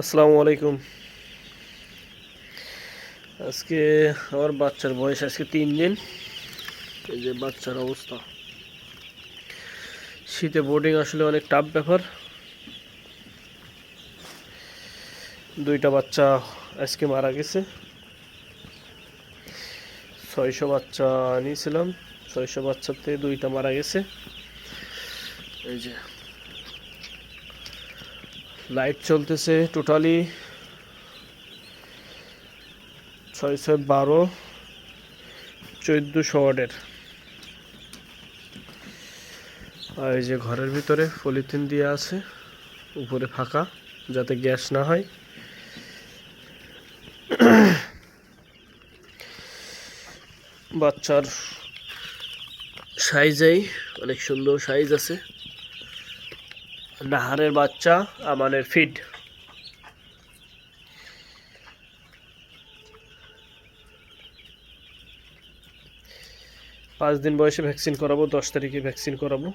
আসসালামু আলাইকুম। আজকে আমার বাচ্চার বয়স আজকে 3 দিন। এই যে বাচ্চার অবস্থা, শীতে বোর্ডিং আসলে অনেক টাফ ব্যাপার। 2টা বাচ্চা আজকে মারা গেছে। 600 বাচ্চা নিয়েছিলাম, 600 বাচ্চাতে 2টা মারা গেছে। এই যে লাইট চলতেছে টোটালি 6 6 12 1400 ওয়াটের। আর এই যে ঘরের ভিতরে পলিথিন দিয়ে আছে, উপরে ফাঁকা যাতে গ্যাস না হয়। বাচ্চার সাইজেই অনেক সুন্দর সাইজ আছে। নাহারের বাচ্চা, আমানের ফিড। 5 দিন বয়সে ভ্যাকসিন করাবো, 10 তারিখে ভ্যাকসিন করাবো।